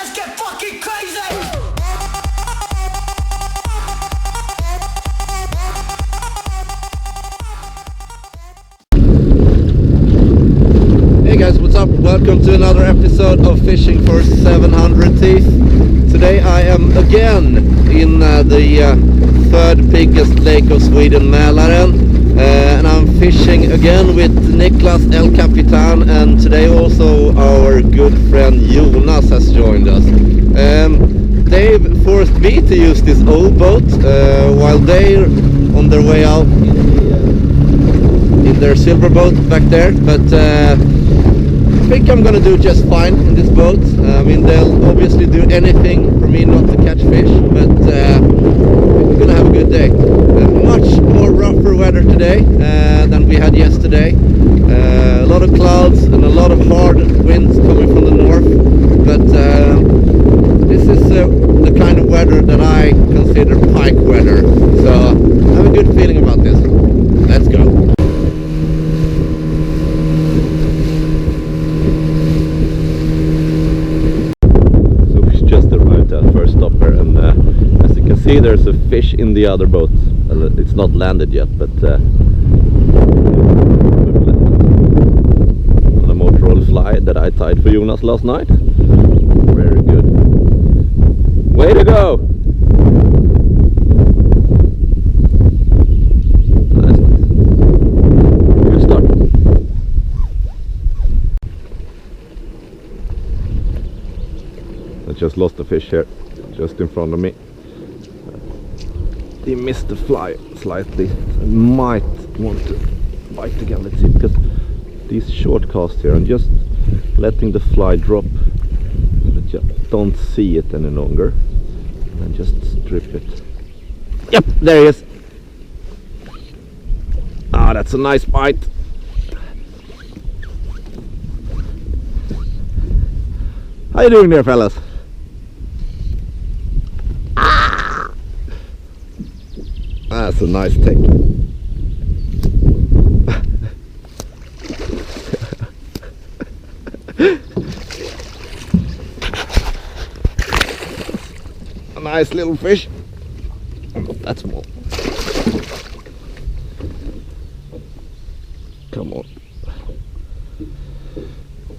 let's get fucking crazy! Hey guys, what's up? Welcome to another episode of Fishing for 700 Teeth. Today I am again in the third biggest lake of Sweden, Mälaren. And I'm fishing again with Niklas, Capitain, and today also our good friend Jonas has joined us. They've forced me to use this old boat while they're on their way out in their silver boat back there, but I think I'm gonna do just fine in this boat. I mean, they'll obviously do anything for me not to catch fish, but we're gonna have a good day. Much more rougher weather today than we had yesterday. A lot of clouds and a lot of hard winds coming from the north, but this is the kind of weather that I consider pike weather, so I have a good feeling about this. Let's go. See, there's a fish in the other boat. It's not landed yet, but on a motor fly that I tied for Jonas last night. Very good. Way to go! Nice. Good start. I just lost a fish here, just in front of me. He missed the fly slightly. I might want to bite again. Let's see, because these short casts here, I'm just letting the fly drop, but you don't see it any longer, and just strip it. Yep, there he is. Ah, that's a nice bite. How you doing there, fellas? That's a nice take. A nice little fish. Not that small. Come on.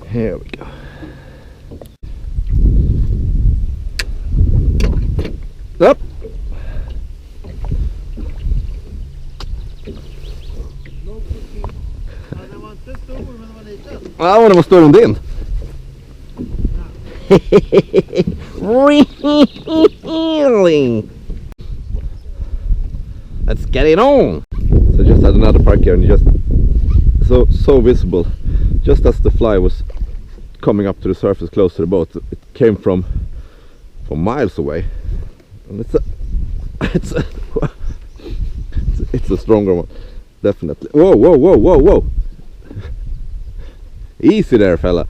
Here we go. Up. Ja, den var större än din. Really? Let's get it on. So I just had another pike here, and just so visible. Just as the fly was coming up to the surface close to the boat, it came from miles away. And it's a stronger one, definitely. Whoa, whoa, whoa, whoa, whoa. Easy there, fella.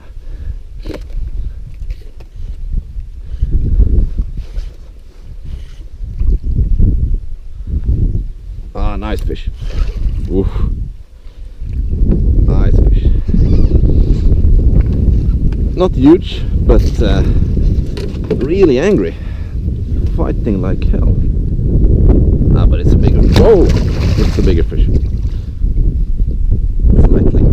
Ah, nice fish. Oof. Nice fish. Not huge, but really angry. Fighting like hell. Ah, but it's a bigger. Whoa! It's a bigger fish. Slightly.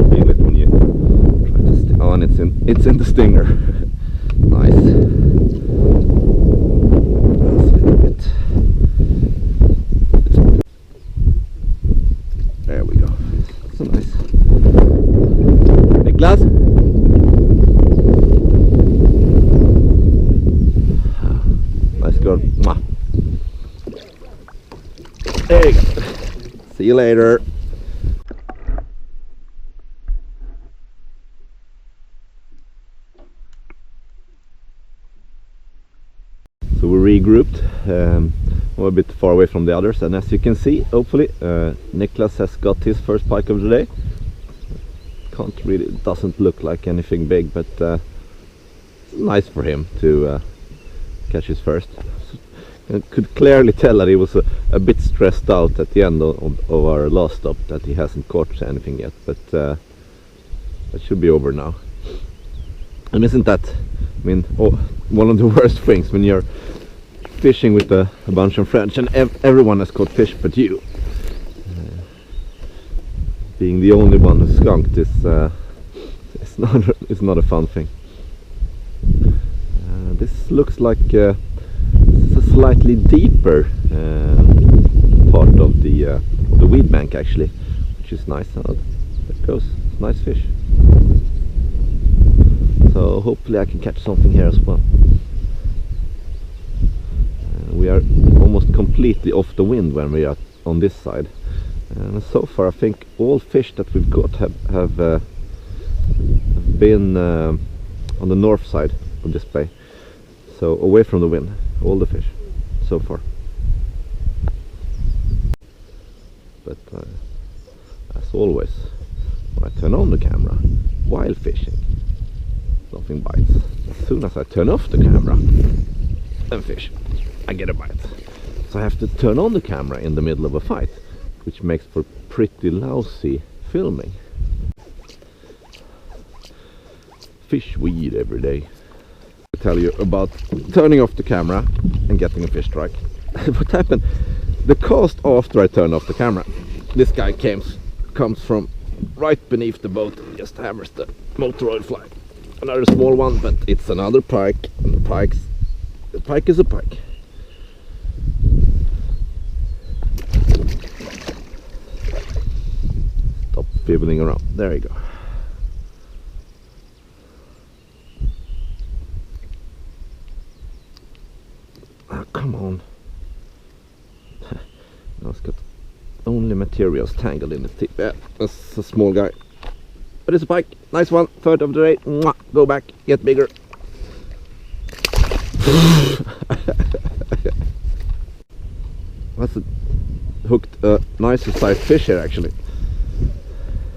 Feel it when you try to oh, and it's in the stinger. Nice. That's a little bit. There we go. So nice. Niklas. Nice girl. Mwah. There you go. See you later. So we regrouped. We're a bit far away from the others, and as you can see, hopefully, Niklas has got his first pike of the day. Can't really, it doesn't look like anything big, but it's nice for him to catch his first. I could clearly tell that he was a bit stressed out at the end of our last stop, that he hasn't caught anything yet, but that should be over now. And isn't that I mean, one of the worst things when you're fishing with a bunch of friends and everyone has caught fish but you. Being the only one who's skunked is it's not a fun thing. This looks like it's a slightly deeper part of the weed bank actually, which is nice. There goes, nice fish. So hopefully I can catch something here as well. We are almost completely off the wind when we are on this side, and so far I think all fish that we've got have been on the north side of this bay, so away from the wind, all the fish so far. But as always, when I turn on the camera while fishing, nothing bites. As soon as I turn off the camera and fish, I get a bite. So I have to turn on the camera in the middle of a fight, which makes for pretty lousy filming. Fish weed every day. I tell you about turning off the camera and getting a fish strike. What happened? The cast after I turned off the camera, this guy comes from right beneath the boat and just hammers the motor oil fly. Another small one, but it's another pike, and the pike is a pike. Stop fiddling around. There you go. Oh, come on. Now it's got only materials tangled in the tip. Yeah, that's a small guy. But it's a pike. Nice one. Third of the day. Mwah. Go back. Get bigger. That's hooked a nicer sized fish here actually.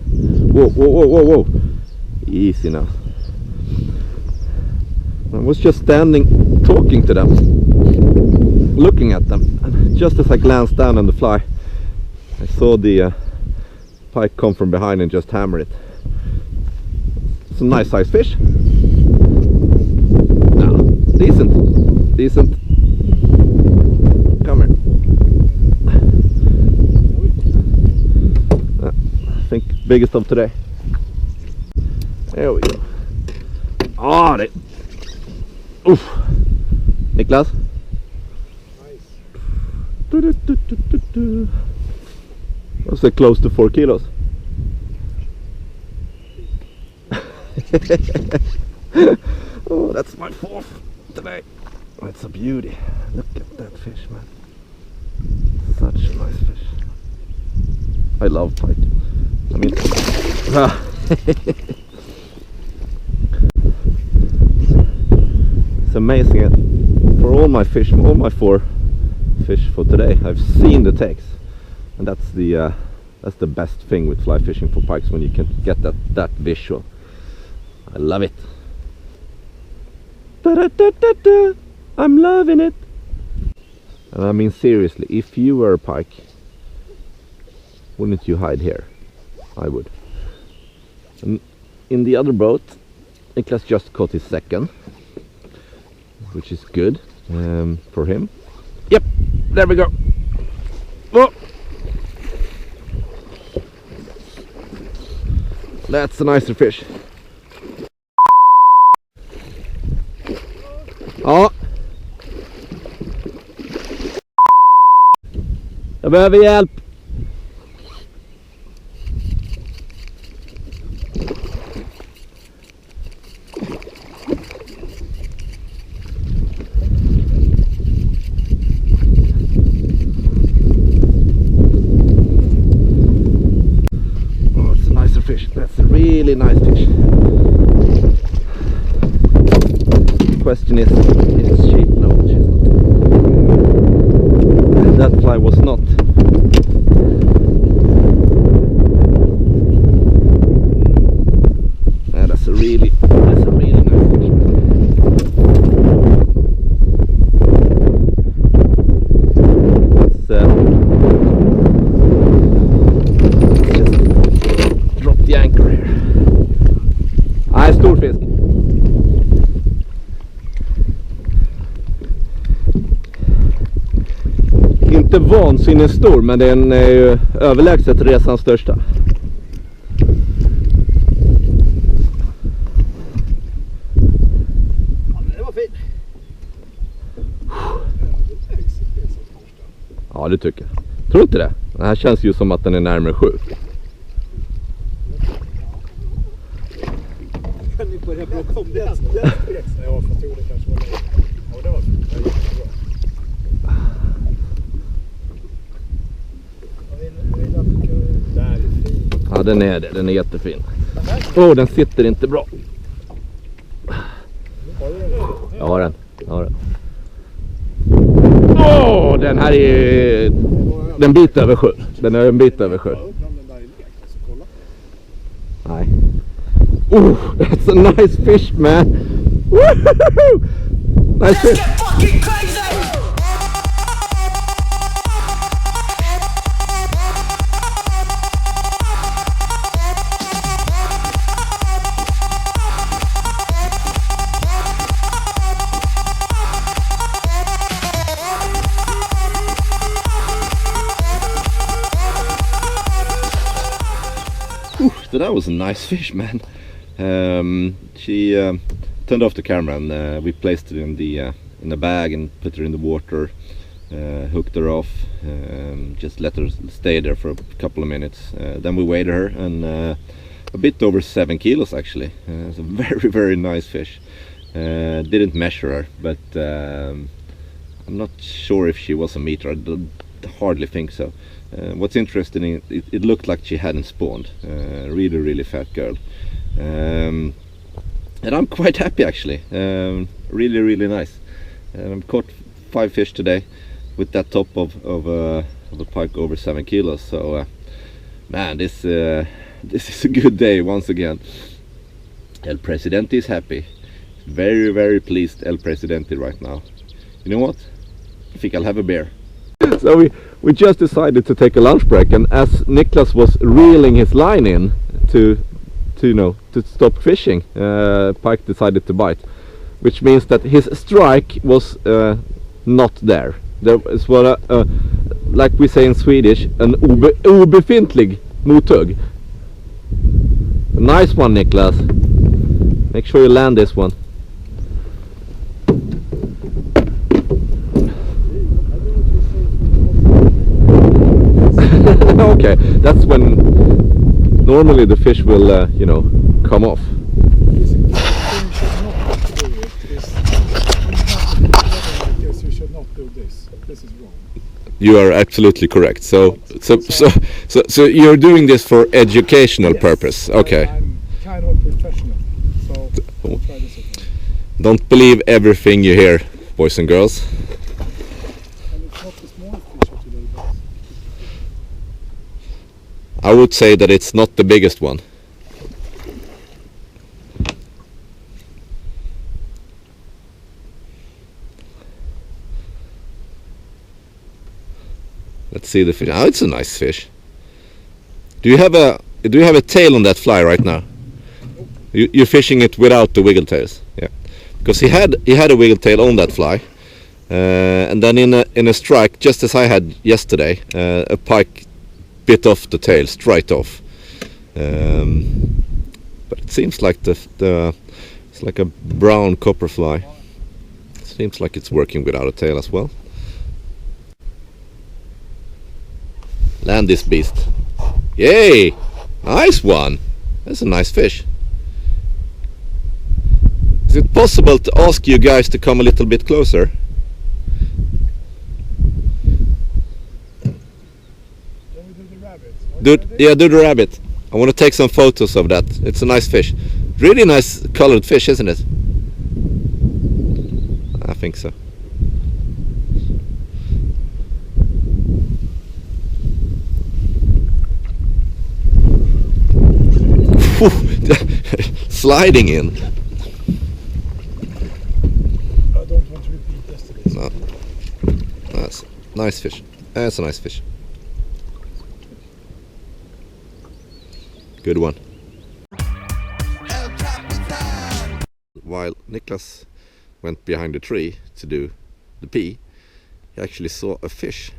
Whoa, whoa, whoa, whoa, whoa. Easy now. I was just standing talking to them, looking at them, and just as I glanced down on the fly, I saw the pike come from behind and just hammer it. It's a nice sized fish. No, decent. Come here. I think biggest of today. There we go. Ah, det. Oof. Niklas. Nice. Was it close to 4 kilos? Oh, that's my fourth today. Oh, it's a beauty. Look at that fish, man. Such a nice fish. I love pike. I mean, it's amazing. For all my fish, all my 4 fish for today, I've seen the takes, and that's the best thing with fly fishing for pikes, when you can get that visual. I love it. Da, da, da, da, da. I'm loving it. And I mean seriously, if you were a pike, wouldn't you hide here? I would. And in the other boat, Niklas just caught his second, which is good for him. Yep, there we go. Oh. That's a nicer fish. Ja. Jag behöver hjälp. Oh, it's a nicer fish. That's a really nice fish. Question is she? No, she's not. That fly was not. Yeah, that's a really nice fish. Let's just drop the anchor here. Stor fisk. inte vansinnigt stor, men den är ju överlägset resans största. Det var fint. Ja, det tycker jag. Tror du inte det? Den här känns ju som att den är närmare 7. Kan ni börja plocka om det? Ja, fast jo, det kanske var det. Ja, det var jättebra. Där är fin. Ja, den är det. Den är jättefin. Den sitter inte bra. Jag har den. Den här är... Den bit över 7. Den är en bit över 7. Nej. That's a nice fish, man. Woohoo! Nice fish. So that was a nice fish, man. She turned off the camera and we placed it in the bag and put her in the water, hooked her off, just let her stay there for a couple of minutes. Then we weighed her and a bit over 7 kilos actually. It's a very, very nice fish. Didn't measure her, but I'm not sure if she was a meter. I hardly think so. What's interesting, it looked like she hadn't spawned. Really, really fat girl. And I'm quite happy actually. Really, really nice. I've caught 5 fish today with that top of a pike over 7 kilos. So man, this is a good day once again. El Presidente is happy. Very, very pleased El Presidente right now. You know what? I think I'll have a beer. So we just decided to take a lunch break, and as Niklas was reeling his line in to stop fishing, pike decided to bite, which means that his strike was not there. There was like we say in Swedish, an obefintlig mothugg. A nice one, Niklas. Make sure you land this one. Okay, that's when normally the fish will, come off. You are absolutely correct. So you're doing this for educational purpose. Okay. I'm kind of a professional, so I'll try this again. Don't believe everything you hear, boys and girls. And it's not the small fish of today, but I would say that it's not the biggest one. Let's see the fish. Oh, it's a nice fish. Do you have a tail on that fly right now? You're fishing it without the wiggle tails. Yeah, because he had a wiggle tail on that fly, and then in a strike, just as I had yesterday, a pike bit off the tail straight off. But it seems like it's like a brown copper fly. Seems like it's working without a tail as well. Land this beast. Yay! Nice one! That's a nice fish. Is it possible to ask you guys to come a little bit closer? Do the rabbit. I want to take some photos of that. It's a nice fish. Really nice colored fish, isn't it? I think so. Sliding in. I don't want to repeat yesterday's. No. That's a nice fish. That's a nice fish. Good one. While Niklas went behind the tree to do the pee, he actually saw a fish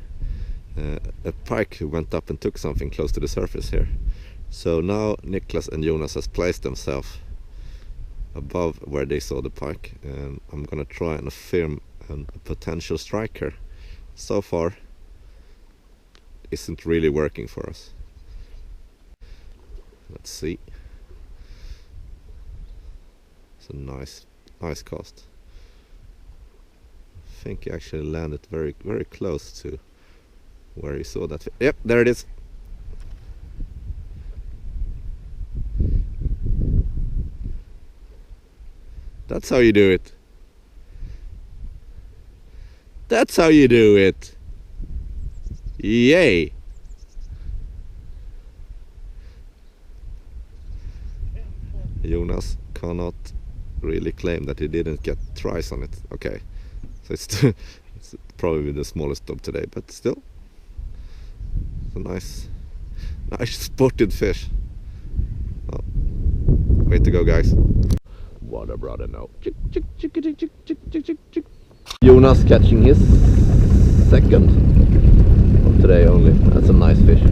a pike who went up and took something close to the surface here. So now Niklas and Jonas has placed themselves above where they saw the pike, and I'm gonna try and film a potential striker. So far isn't really working for us. Let's see. It's a nice cast. I think he actually landed very close to where he saw that. Yep, there it is. That's how you do it. That's how you do it. Yay. Jonas cannot really claim that he didn't get tries on it. Okay, so it's probably the smallest of today, but still it's a nice spotted fish. Oh, way to go, guys. What a brother now. Jonas catching his second of today only. That's a nice fish.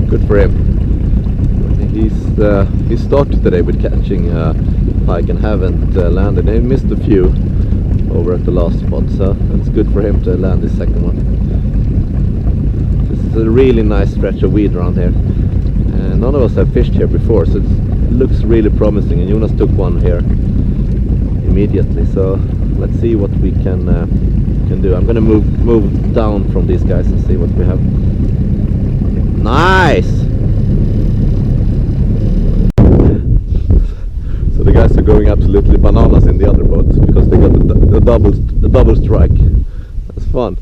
Good for him. He started today with catching pike and haven't landed. He missed a few over at the last spot, so it's good for him to land his second one. This is a really nice stretch of weed around here. None of us have fished here before, so it looks really promising, and Jonas took one here immediately, so let's see what we can do. I'm gonna move down from these guys and see what we have. Nice! So the guys are going absolutely bananas in the other boat because they got the double strike. That's fun.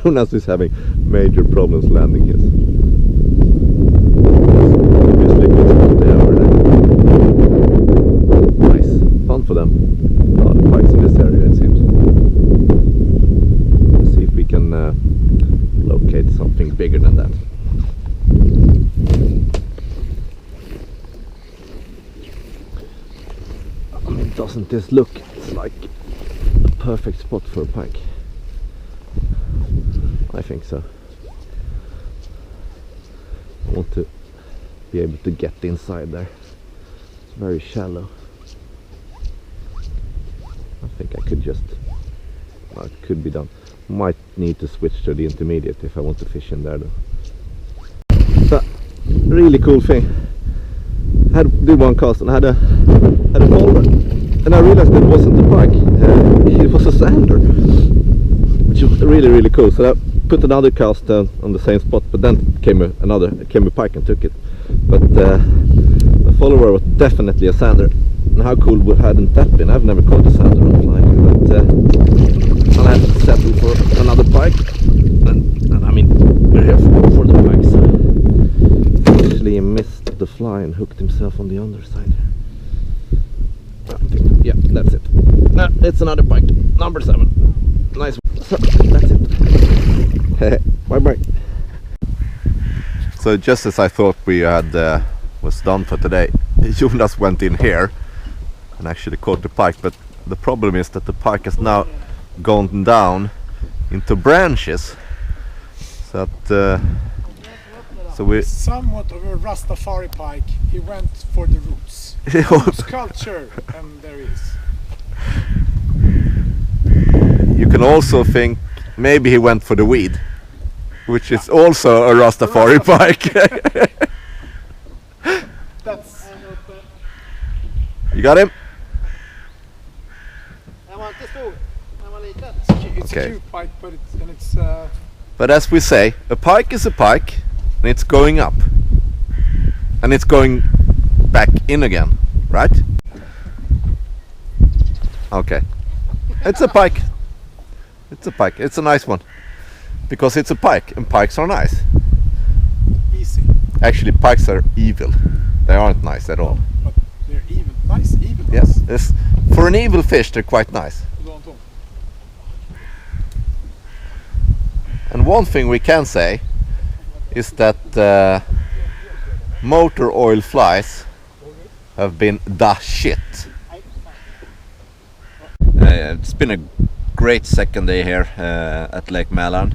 Jonas is having major problems landing his. Obviously good spot there over there. Nice. Fun for them. A lot of pikes in this area, it seems. Let's see if we can locate something bigger than that. I mean, doesn't this look like a perfect spot for a pike? I think so. I want to be able to get inside there. It's very shallow. I think I could just... well, it could be done. Might need to switch to the intermediate if I want to fish in there though. So, really cool thing. Did one cast and had a folder, and I realized that it wasn't a pike. It was a sander, which was really cool. So I put another cast on the same spot, but then came a pike and took it. But the follower was definitely a sander. And how cool hadn't that been? I've never caught a sander on fly, but I'll have to settle for another pike. And I mean, we're here for the pikes. Actually missed the fly and hooked himself on the underside. Yeah, that's it. No, it's another pike, number 7. Nice one. So, that's it. Bye bye. So just as I thought we had was done for today, Jonas went in here and actually caught the pike, but the problem is that the pike has now gone down into branches. So that so we somewhat of a Rastafari pike. He went for the roots. Roots culture, and there is. You can also think maybe he went for the weed, which is also a Rastafari pike. That's. You got him? It's Okay. a cute pike, but it's But as we say, a pike is a pike, and it's going up, and it's going back in again, right? Okay, it's a pike. It's a pike. It's a nice one because it's a pike, and pikes are nice. easy. Actually, pikes are evil. They aren't nice at all. But they're evil. Nice, evil. Yes, for an evil fish, they're quite nice. And one thing we can say is that motor oil flies have been the shit. It's been a great second day here at Lake Mälaren.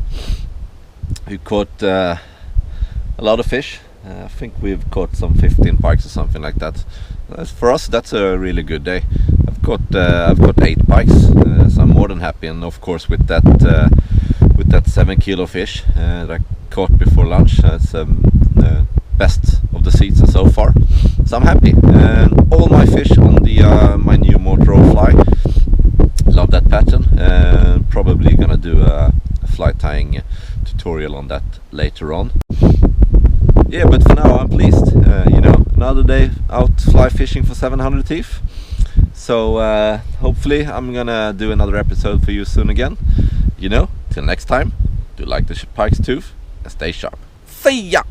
We caught a lot of fish. I think we've caught some 15 pikes or something like that. For us, that's a really good day. I've got 8 pikes, so I'm more than happy. And of course, with that 7 kilo fish that I caught before lunch, it's the best of the season so far. So I'm happy. And all my fish on the my new motor fly. Love that pattern. Probably gonna do a fly tying tutorial on that later on. Yeah, but for now I'm pleased. Another day out fly fishing for 700 teeth. So hopefully I'm gonna do another episode for you soon again. Till next time, do like the pike's tooth and stay sharp. See ya!